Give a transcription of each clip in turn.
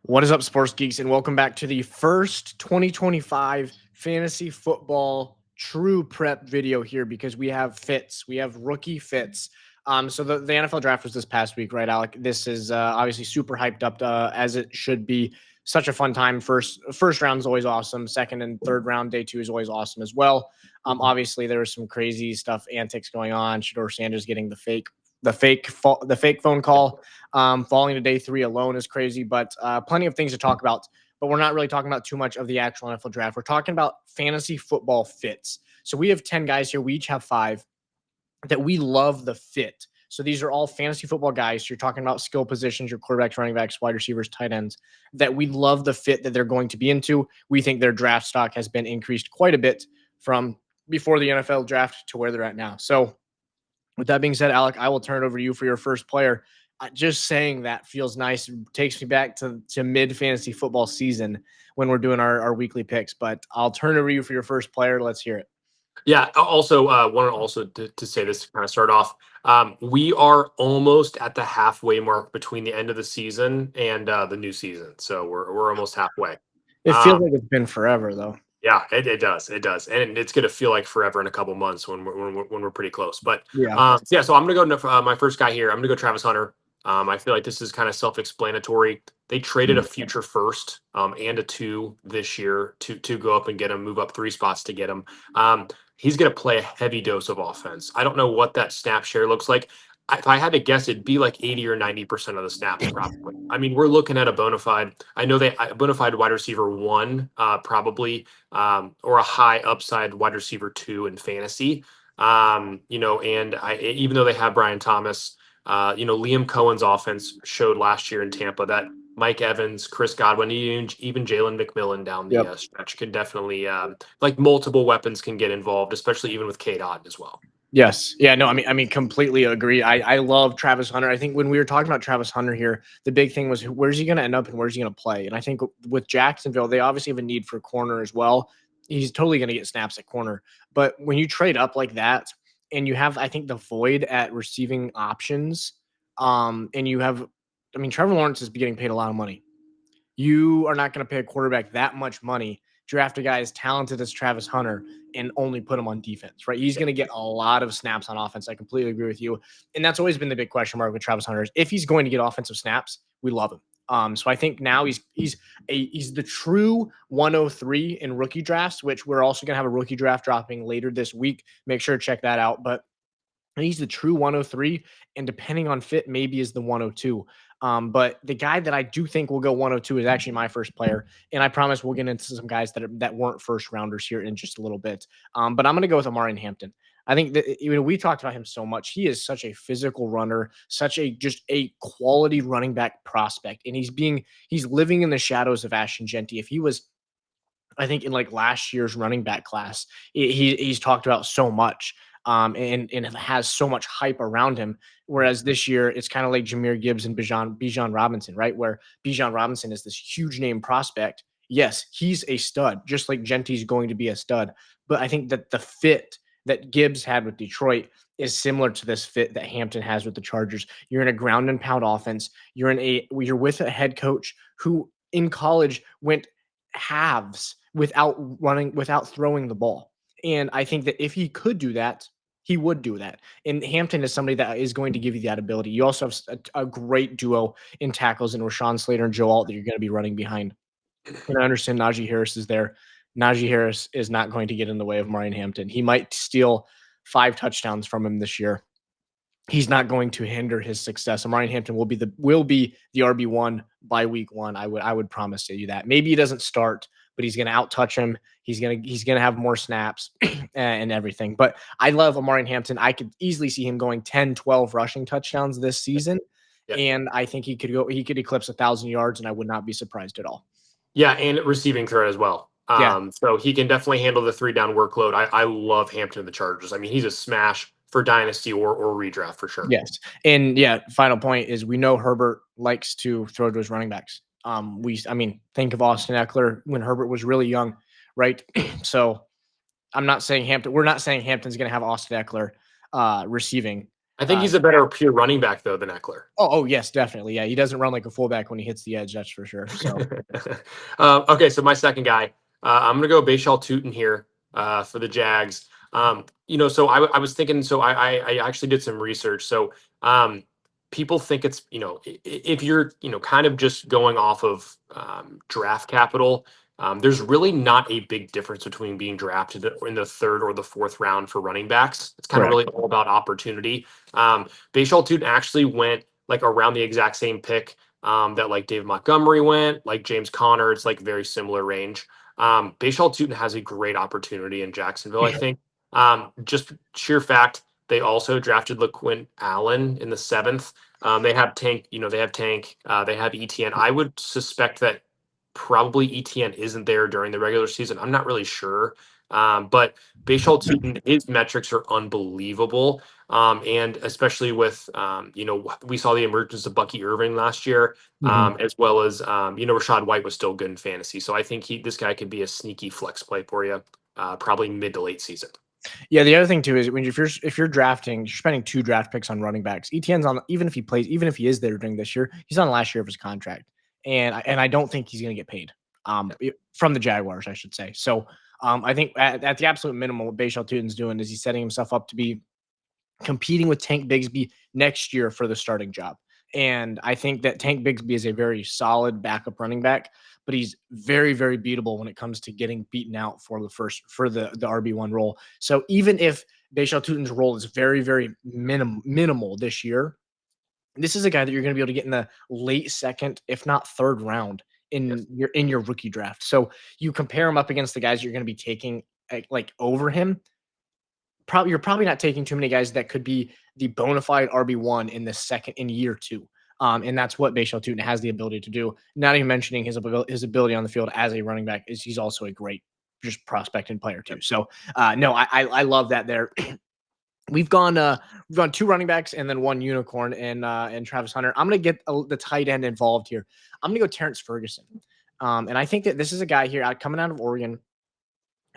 What is up, sports geeks, and welcome back to the first 2025 fantasy football true prep video here because we have fits. We have rookie fits. So the NFL draft was this past week, right, Alec? This is obviously super hyped up as it should be. Such a fun time. First round is always awesome. Second and third round, day two is always awesome as well. Obviously, there was some crazy stuff, antics going on. Shador Sanders getting the fake phone call. Falling to day three alone is crazy, but plenty of things to talk about. But we're not really talking about too much of the actual NFL draft. We're talking about fantasy football fits. So we have 10 guys here. We each have 5 that we love the fit. So these are all fantasy football guys. You're talking about skill positions, your quarterbacks, running backs, wide receivers, tight ends, that we love the fit that they're going to be into. We think their draft stock has been increased quite a bit from before the NFL draft to where they're at now. So with that being said, Alec, I will turn it over to you for your first player. Just saying that feels nice. It takes me back to mid fantasy football season when we're doing our weekly picks. But I'll turn it over to you for your first player. Let's hear it. Yeah. Also, wanted also to say this to kind of start off. We are almost at the halfway mark between the end of the season and the new season, so we're almost halfway. It feels Um, like it's been forever, though. yeah, it does, and it's going to feel like forever in a couple months when we're pretty close. But Yeah. yeah, so I'm going to go to my first guy here. I'm going to go Travis Hunter. I feel like this is kind of self-explanatory. They traded a future first and a 2 this year to go up and get him, move up 3 spots to get him. He's going to play a heavy dose of offense. I don't know what that snap share looks like. If I had to guess, it'd be like 80 or 90% of the snaps, probably. I mean, we're looking at a bona fide. I know a bona fide wide receiver 1, probably, or a high upside wide receiver 2 in fantasy. And even though they have Brian Thomas, Liam Cohen's offense showed last year in Tampa that Mike Evans, Chris Godwin, even Jalen McMillan down the Yep. stretch can definitely, like multiple weapons can get involved, especially even with Kate Otten as well. Yes. Yeah. No. I mean, completely agree. I love Travis Hunter. I think when we were talking about Travis Hunter here, the big thing was where's he going to end up and where's he going to play. And I think with Jacksonville, they obviously have a need for corner as well. He's totally going to get snaps at corner. But when you trade up like that, and you have, I think, the void at receiving options, and you have, I mean, Trevor Lawrence is getting paid a lot of money. You are not going to pay a quarterback that much money, draft a guy as talented as Travis Hunter, and only put him on defense, right? He's going to get a lot of snaps on offense. I completely agree with you. And that's always been the big question mark with Travis Hunter is if he's going to get offensive snaps, we love him. So I think now he's the true 103 in rookie drafts, which we're also going to have a rookie draft dropping later this week. Make sure to check that out. But he's the true 103, and depending on fit, maybe is the 102. But the guy that I do think will go 102 is actually my first player, and I promise we'll get into some guys that weren't first rounders here in just a little bit. But I'm going to go with Amari Hampton. I think that we talked about him so much. He is such a physical runner, such a just a quality running back prospect, and he's living in the shadows of Ashton Genty. If he was, I think, in like last year's running back class, he's talked about so much, and has so much hype around him. Whereas this year, it's kind of like Jahmyr Gibbs and Bijan Robinson, right? Where Bijan Robinson is this huge name prospect. Yes, he's a stud, just like Genty's going to be a stud. But I think that the fit that Gibbs had with Detroit is similar to this fit that Hampton has with the Chargers. You're in a ground and pound offense. You're with a head coach who in college went halves without throwing the ball. And I think that if he could do that, he would do that. And Hampton is somebody that is going to give you that ability. You also have a great duo in tackles in Rashawn Slater and Joe Alt that you're going to be running behind. And I understand Najee Harris is there. Najee Harris is not going to get in the way of Marion Hampton. He might steal 5 touchdowns from him this year. He's not going to hinder his success. Marion Hampton will be the RB1 by week 1. I would promise you that. Maybe he doesn't start, but he's going to out-touch him. He's going to have more snaps and everything. But I love Amari Hampton. I could easily see him going 10, 12 rushing touchdowns this season. Yeah. And I think he could eclipse 1,000 yards, and I would not be surprised at all. Yeah, and receiving threat as well. Yeah. So he can definitely handle the 3-down workload. I love Hampton and the Chargers. I mean, he's a smash for dynasty or redraft for sure. Yes. And yeah, final point is we know Herbert likes to throw to his running backs. Think of Austin Eckler when Herbert was really young, right? So we're not saying Hampton's going to have Austin Eckler receiving. I think he's a better pure running back though than Eckler. Oh, yes, definitely. Yeah, he doesn't run like a fullback when he hits the edge. That's for sure. So Okay, so my second guy, I'm gonna go Bashal Tutin here for the Jags. So I was thinking. So I actually did some research. So people think it's if you're kind of just going off of draft capital. There's really not a big difference between being drafted in the third or the fourth round for running backs. It's kind of correct. really all about opportunity. Bashal Tutin actually went like around the exact same pick that like David Montgomery went, like James Conner. It's like very similar range. Bashal Tutin has a great opportunity in Jacksonville, I think. Just sheer fact, they also drafted LaQuint Allen in the seventh. They have Tank, they have Tank, they have ETN. I would suspect that probably ETN isn't there during the regular season. I'm not really sure. But Bashal Tutin, his metrics are unbelievable. And especially with, we saw the emergence of Bucky Irving last year, Mhm. as well as, Rashad White was still good in fantasy. So I think this guy could be a sneaky flex play for you, probably mid to late season. Yeah, the other thing too is when if you're drafting, you're spending 2 draft picks on running backs. ETN's on even if he plays, even if he is there during this year, he's on the last year of his contract, and I don't think he's going to get paid. From the Jaguars, I should say. So, I think at the absolute minimum, what Bashal Tutin's doing is he's setting himself up to be competing with Tank Bigsby next year for the starting job. And I think that Tank Bigsby is a very solid backup running back, but he's very, very beatable when it comes to getting beaten out for the RB1 role. So even if Bashal Tutin's role is very, very minimal this year, this is a guy that you're going to be able to get in the late second, if not third round Yes. in your rookie draft. So you compare him up against the guys you're going to be taking like over him, you're probably not taking too many guys that could be the bona fide RB1 in year 2. And that's what Bashal Tutin has the ability to do. Not even mentioning his ability on the field as a running back is he's also a great just prospect and player too. So no, I love that there. We've gone 2 running backs and then 1 unicorn and Travis Hunter. I'm gonna get the tight end involved here. I'm gonna go Terrence Ferguson. And I think that this is a guy here coming out of Oregon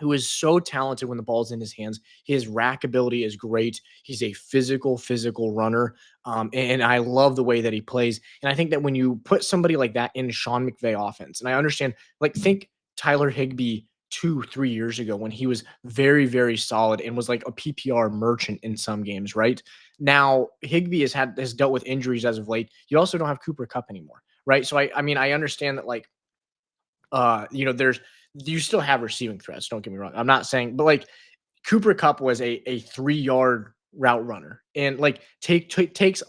who is so talented when the ball's in his hands. His rack ability is great. He's a physical runner. And I love the way that he plays. And I think that when you put somebody like that in Sean McVay offense, and I understand, like, think Tyler Higbee 2, 3 years ago when he was very, very solid and was like a PPR merchant in some games, right? Now Higbee has dealt with injuries as of late. You also don't have Cooper Kupp anymore, right? So I mean, I understand that, like, there's you still have receiving threats. Don't get me wrong. I'm not saying, but like Cooper Kupp was a 3 yard route runner and like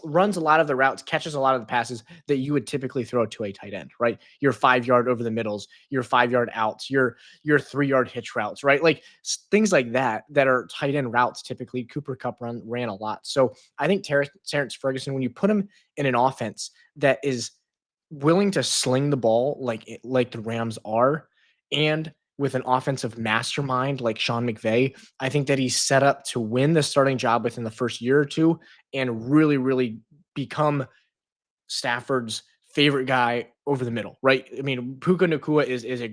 runs a lot of the routes, catches a lot of the passes that you would typically throw to a tight end, right? Your 5 yard over the middles, your 5 yard outs, your 3 yard hitch routes, right? Like things like that are tight end routes. Typically, Cooper Kupp ran a lot. So I think Terrence Ferguson, when you put him in an offense that is willing to sling the ball like the Rams are, and with an offensive mastermind like Sean McVay, I think that he's set up to win the starting job within the first year or two and really, really become Stafford's favorite guy over the middle, right? I mean, Puka Nakua is a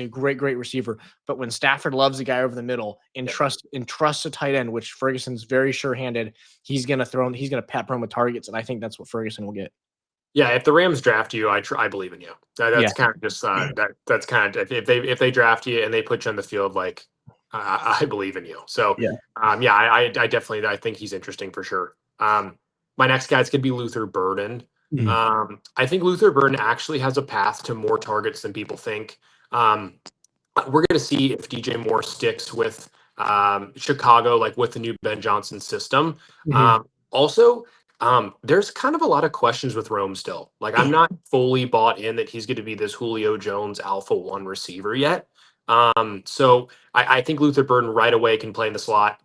great receiver, but when Stafford loves a guy over the middle and trusts a tight end, which Ferguson's very sure-handed, he's gonna pepper him with targets, and I think that's what Ferguson will get. Yeah, if the Rams draft you, I believe in you. Yeah, That's kind of just that's kind of if they draft you and they put you on the field, like I believe in you. So yeah. yeah, I definitely I think he's interesting for sure. My next guys could be Luther Burden. Mhm. I think Luther Burden actually has a path to more targets than people think. Um, we're going to see if DJ Moore sticks with Chicago, like with the new Ben Johnson system. Mhm. Also, there's kind of a lot of questions with Rome still. Like, I'm not fully bought in that he's going to be this Julio Jones Alpha 1 receiver yet. So I think Luther Burden right away can play in the slot.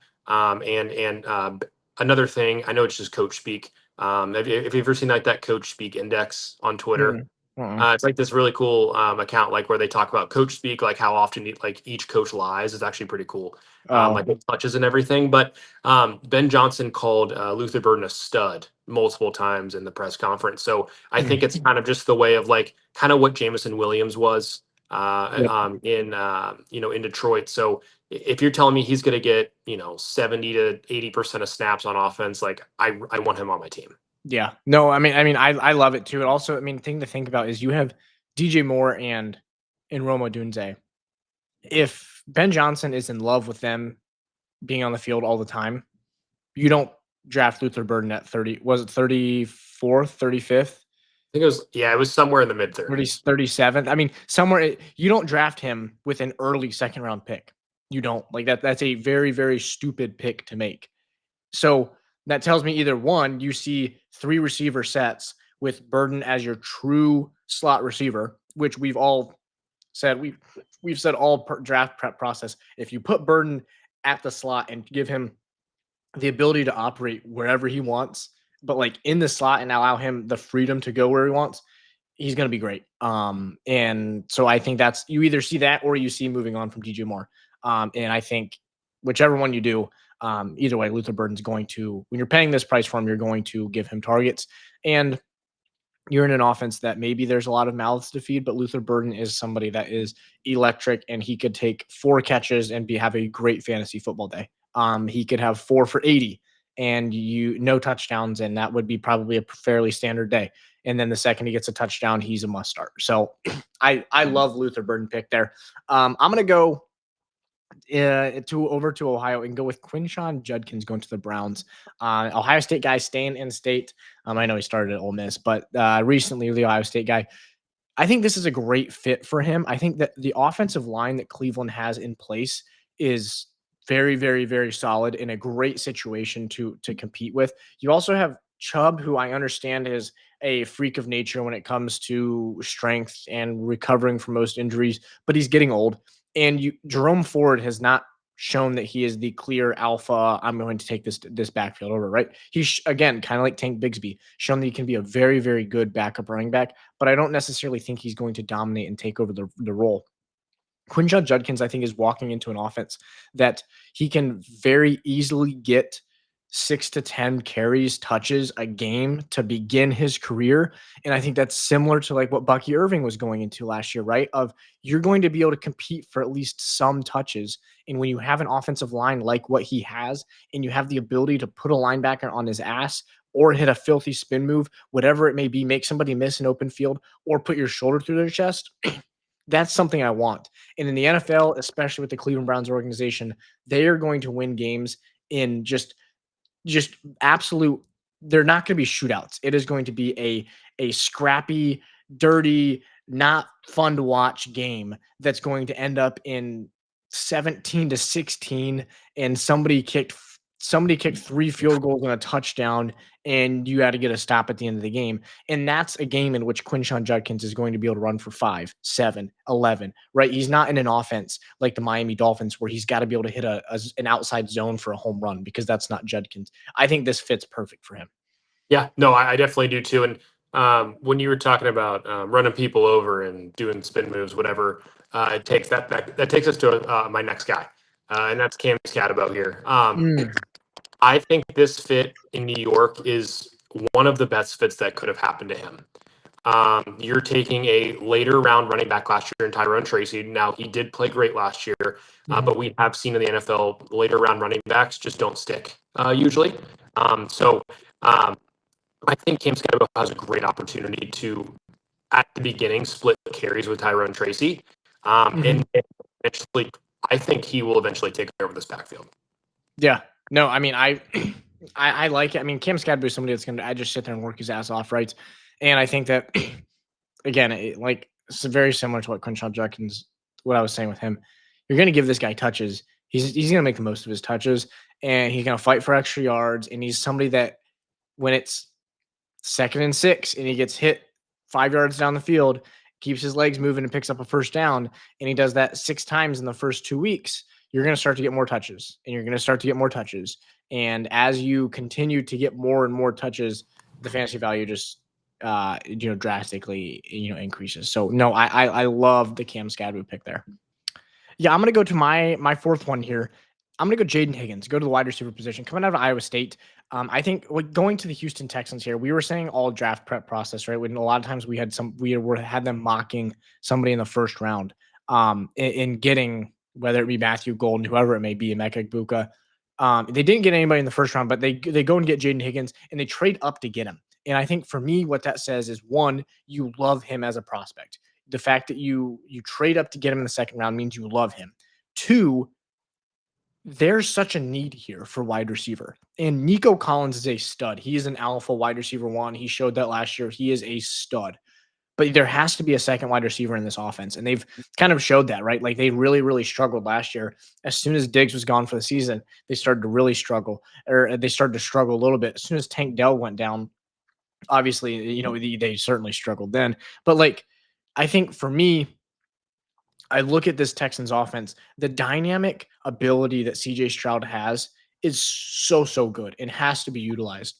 Another thing, I know it's just coach speak. Have you ever seen like that coach speak index on Twitter? Mhm. Mhm. It's like this really cool account, like where they talk about coach speak, like how often like each coach lies. Is actually pretty cool, Oh, like with touches and everything. But Ben Johnson called Luther Burden a stud multiple times in the press conference. So I mhm. think it's kind of just the way of like kind of what Jamison Williams was. Yep. In Detroit. So if you're telling me he's going to get 70 to 80% of snaps on offense, like I want him on my team. Yeah. No, I love it too. And also, thing to think about is you have DJ Moore and Roma Dunze. If Ben Johnson is in love with them being on the field all the time, you don't draft Luther Burden at 30. Was it 34th, 35th? I think it was somewhere in the mid 30s. 37th. Somewhere you don't draft him with an early second round pick. You don't. Like that. That's a very, very stupid pick to make. So that tells me either one, you see 3 receiver sets with Burden as your true slot receiver, which we've all said we've said all draft prep process. If you put Burden at the slot and give him the ability to operate wherever he wants, but like in the slot and allow him the freedom to go where he wants, he's going to be great. And so I think that's, you either see that or you see moving on from DJ Moore. And I think whichever one you do, either way, Luther Burden's going to, when you're paying this price for him, you're going to give him targets. And you're in an offense that maybe there's a lot of mouths to feed, but Luther Burden is somebody that is electric, and he could take 4 catches and have a great fantasy football day. He could have 4 for 80 and no touchdowns, and that would be probably a fairly standard day. And then the second he gets a touchdown, he's a must start. So I love Luther Burden pick there. I'm gonna go over to Ohio and go with Quinshawn Judkins going to the Browns. Ohio State guy staying in state. I know he started at Ole Miss, but recently the Ohio State guy. I think this is a great fit for him. I think that the offensive line that Cleveland has in place is very, very, very solid in a great situation to compete with. You also have Chubb, who I understand is a freak of nature when it comes to strength and recovering from most injuries, but he's getting old. And Jerome Ford has not shown that he is the clear alpha. I'm going to take this backfield over, right? He's again kind of like Tank Bigsby, shown that he can be a very, very good backup running back, but I don't necessarily think he's going to dominate and take over the role. Quinshon Judkins, I think, is walking into an offense that he can very easily get 6 to 10 carries, touches a game to begin his career. And I think that's similar to like what Bucky Irving was going into last year, right? Of you're going to be able to compete for at least some touches. And when you have an offensive line like what he has, and you have the ability to put a linebacker on his ass or hit a filthy spin move, whatever it may be, make somebody miss an open field or put your shoulder through their chest. That's something I want. And in the NFL, especially with the Cleveland Browns organization, they are going to win games in just absolute. They're not going to be shootouts. It is going to be a scrappy, dirty, not fun to watch game that's going to end up in 17-16, and somebody kicked 3 field goals and a touchdown, and you had to get a stop at the end of the game. And that's a game in which Quinshon Judkins is going to be able to run for 5, 7, 11, right? He's not in an offense like the Miami Dolphins where he's got to be able to hit an outside zone for a home run, because that's not Judkins. I think this fits perfect for him. Yeah, no, I definitely do too. And when you were talking about running people over and doing spin moves, whatever it takes, that takes us to my next guy, and that's Cam Scatabo here. I think this fit in New York is one of the best fits that could have happened to him. You're taking a later round running back last year in Tyrone Tracy. Now, he did play great last year, but we have seen in the NFL later round running backs just don't stick usually. I think Cam Scatabo has a great opportunity to, at the beginning, split carries with Tyrone Tracy. And eventually, I think he will eventually take over this backfield. Yeah. No, I like it. Cam Scatabo is somebody that's going to just sit there and work his ass off, right? And I think that, again, it's very similar to what Quinshon Judkins, what I was saying with him. You're going to give this guy touches. He's going to make the most of his touches, and he's going to fight for extra yards. And he's somebody that when it's 2nd and 6 and he gets hit 5 yards down the field, keeps his legs moving and picks up a first down, and he does that 6 times in the first 2 weeks, you're going to start to get more touches, and you're going to start to get more touches. And as you continue to get more and more touches, the fantasy value just drastically increases. So no, I love the Cam Scatabo pick there. Yeah, I'm going to go to my 4th one here. I'm gonna go Jaden Higgins, go to the wide receiver position, coming out of Iowa State. I think like going to the Houston Texans here, we were saying all draft prep process, right? When a lot of times had them mocking somebody in the first round, in getting whether it be Matthew Golden, whoever it may be, Emeka Egbuka. They didn't get anybody in the first round, but they go and get Jaden Higgins and they trade up to get him. And I think for me, what that says is one, you love him as a prospect. The fact that you trade up to get him in the second round means you love him. Two, there's such a need here for wide receiver. And Nico Collins is a stud. He is an alpha wide receiver one. He showed that last year. He is a stud. But there has to be a second wide receiver in this offense. And they've kind of showed that, right? Like they really, really struggled last year. As soon as Diggs was gone for the season, they started to really struggle, or they started to struggle a little bit. As soon as Tank Dell went down, obviously, they certainly struggled then. But like, I think for me, I look at this Texans offense, the dynamic ability that CJ Stroud has is so, so good and has to be utilized.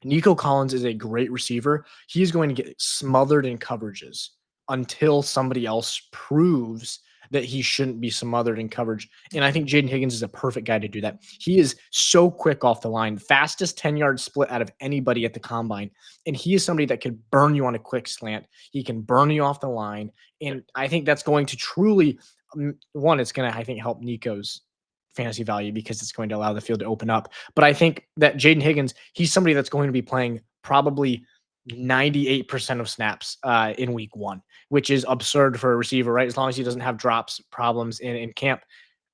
Nico Collins is a great receiver. He's going to get smothered in coverages until somebody else proves that he shouldn't be smothered in coverage. And I think Jaden Higgins is a perfect guy to do that. He is so quick off the line, fastest 10-yard split out of anybody at the combine. And he is somebody that can burn you on a quick slant. He can burn you off the line. And I think that's going to truly, one, it's going to, I think, help Nico's fantasy value because it's going to allow the field to open up. But I think that Jaden Higgins, he's somebody that's going to be playing probably 98% of snaps in week one, which is absurd for a receiver, right? As long as he doesn't have drops problems in camp.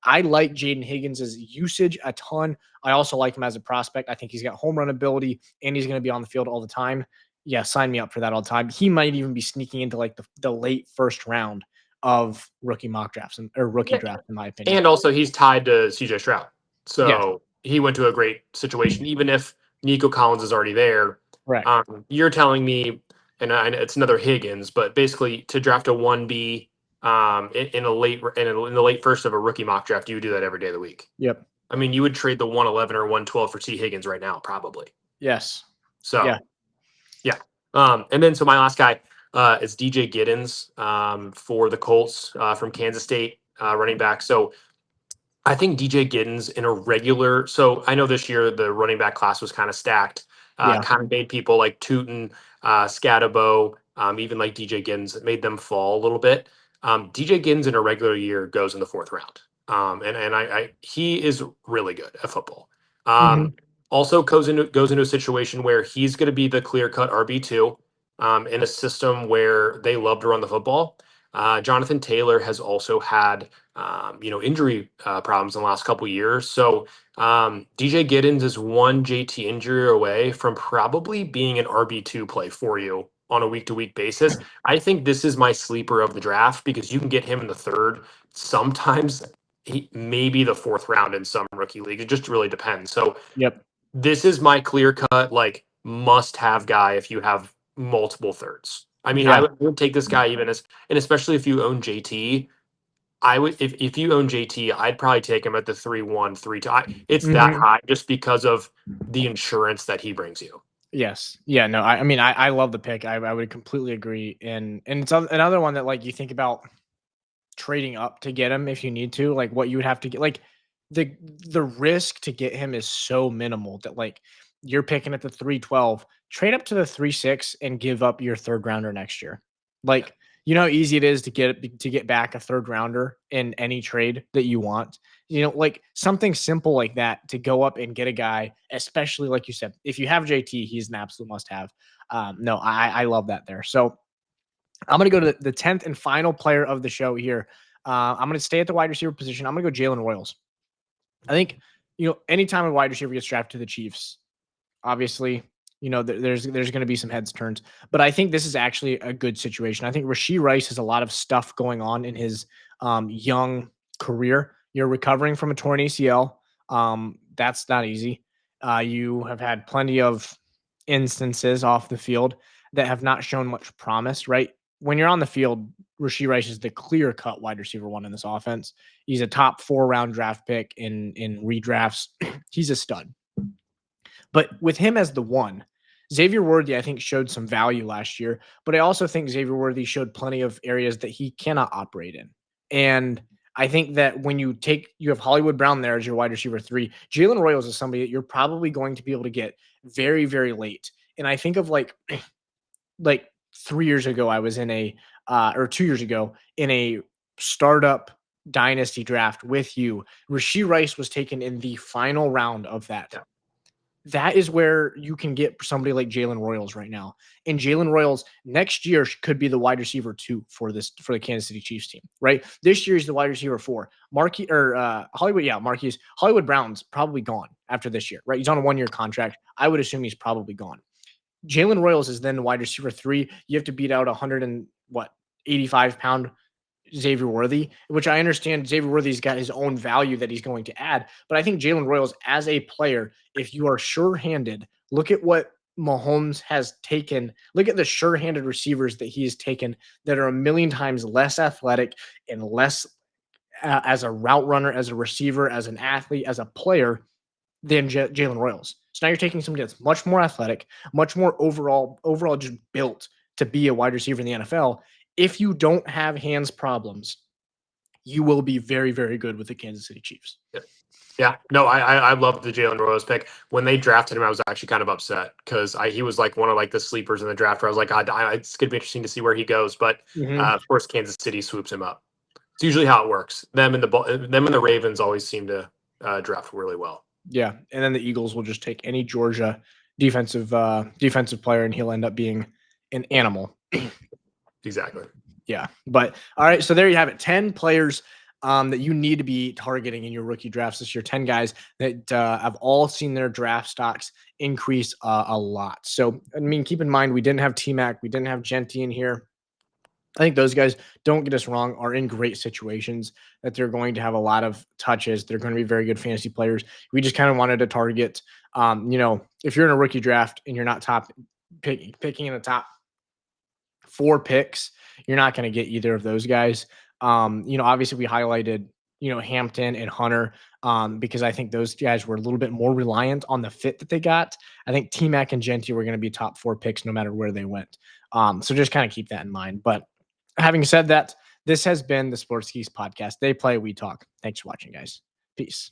I like Jaden Higgins' usage a ton. I also like him as a prospect. I think he's got home run ability and he's going to be on the field all the time. Yeah, sign me up for that all the time. He might even be sneaking into like the late first round of rookie mock drafts or rookie draft, in my opinion. And also, he's tied to CJ Stroud. Yeah. So he went to a great situation, even if Nico Collins is already there. Right. You're telling me, and it's another Higgins, but basically to draft a 1B in the late first of a rookie mock draft, you would do that every day of the week. Yep. I mean, you would trade the 111 or 112 for T. Higgins right now, probably. Yes. So, yeah. And then, so my last guy is DJ Giddens for the Colts from Kansas State, running back. So I think DJ Giddens in a regular, so I know this year the running back class was kind of stacked, kind of made people like Tootin, Scatabo, even like DJ Giddens, it made them fall a little bit. DJ Giddens in a regular year goes in the fourth round. And he is really good at football. Also goes into a situation where he's going to be the clear-cut RB2 in a system where they love to run the football. Jonathan Taylor has also had injury problems in the last couple of years. So DJ Giddens is one JT injury away from probably being an RB2 play for you on a week-to-week basis. I think this is my sleeper of the draft because you can get him in the third, sometimes maybe the fourth round in some rookie leagues. It just really depends. So this is my clear-cut, like, must-have guy if you have multiple thirds. I mean, I would take this guy and especially if you own JT, I would, if you own JT, I'd probably take him at the 3-1, 3-2. It's that high just because of the insurance that he brings you. Yes. Yeah. No. I mean, I love the pick. I would completely agree. And it's another one that like you think about trading up to get him if you need to, like what you would have to get. Like the risk to get him is so minimal that like you're picking at the 312, trade up to the 3-6 and give up your third rounder next year. Like, you know how easy it is to get back a third rounder in any trade that you want. You know, like something simple like that to go up and get a guy, especially like you said, if you have JT, he's an absolute must-have. No, I love that there. So I'm going to go to the 10th and final player of the show here. I'm going to stay at the wide receiver position. I'm going to go Jalen Royals. I think, anytime a wide receiver gets drafted to the Chiefs, obviously, there's going to be some heads turns, but I think this is actually a good situation. I think Rashee Rice has a lot of stuff going on in his young career. You're recovering from a torn ACL. That's not easy. You have had plenty of instances off the field that have not shown much promise, right? When you're on the field, Rashee Rice is the clear-cut wide receiver one in this offense. He's a top 4-round draft pick in redrafts. He's a stud. But with him as the one, Xavier Worthy, I think, showed some value last year, but I also think Xavier Worthy showed plenty of areas that he cannot operate in. And I think that when you have Hollywood Brown there as your wide receiver 3. Jalen Royals is somebody that you're probably going to be able to get very, very late. And I think of like 3 years ago, I was in a or 2 years ago in a startup dynasty draft with you. Rashee Rice was taken in the final round of that. Yeah. That is where you can get somebody like Jalen Royals right now. And Jalen Royals next year could be the wide receiver 2 for the Kansas City Chiefs team, right? This year he's the wide receiver 4. Hollywood Brown's probably gone after this year, right? He's on a 1-year contract. I would assume he's probably gone. Jalen Royals is then the wide receiver 3. You have to beat out 85-pound Xavier Worthy, which I understand Xavier Worthy's got his own value that he's going to add. But I think Jalen Royals as a player, if you are sure-handed, look at what Mahomes has taken. Look at the sure-handed receivers that he has taken that are a million times less athletic and less as a route runner, as a receiver, as an athlete, as a player than Jalen Royals. So now you're taking somebody that's much more athletic, much more overall just built to be a wide receiver in the NFL. If you don't have hands problems, you will be very, very good with the Kansas City Chiefs. Yeah, no, I love the Jalen Royals pick. When they drafted him, I was actually kind of upset because he was like one of like the sleepers in the draft. Where I was like, God, it's gonna be interesting to see where he goes. But of course, Kansas City swoops him up. It's usually how it works. Them and the Ravens always seem to draft really well. Yeah, and then the Eagles will just take any Georgia defensive player, and he'll end up being an animal. Exactly. Yeah, but all right, so there you have it. 10 players that you need to be targeting in your rookie drafts this year. 10 guys that have all seen their draft stocks increase a lot. So, I mean, keep in mind, we didn't have T-Mac, we didn't have Genty in here. I think those guys, don't get us wrong, are in great situations that they're going to have a lot of touches. They're going to be very good fantasy players. We just kind of wanted to target, if you're in a rookie draft and you're not picking in the top 4 picks, you're not going to get either of those guys. Obviously we highlighted, Hampton and Hunter because I think those guys were a little bit more reliant on the fit that they got. I think T-Mac and Genty were going to be top 4 picks no matter where they went. So just kind of keep that in mind. But having said that, this has been the Sports Geeks podcast. They play, we talk. Thanks for watching, guys. Peace.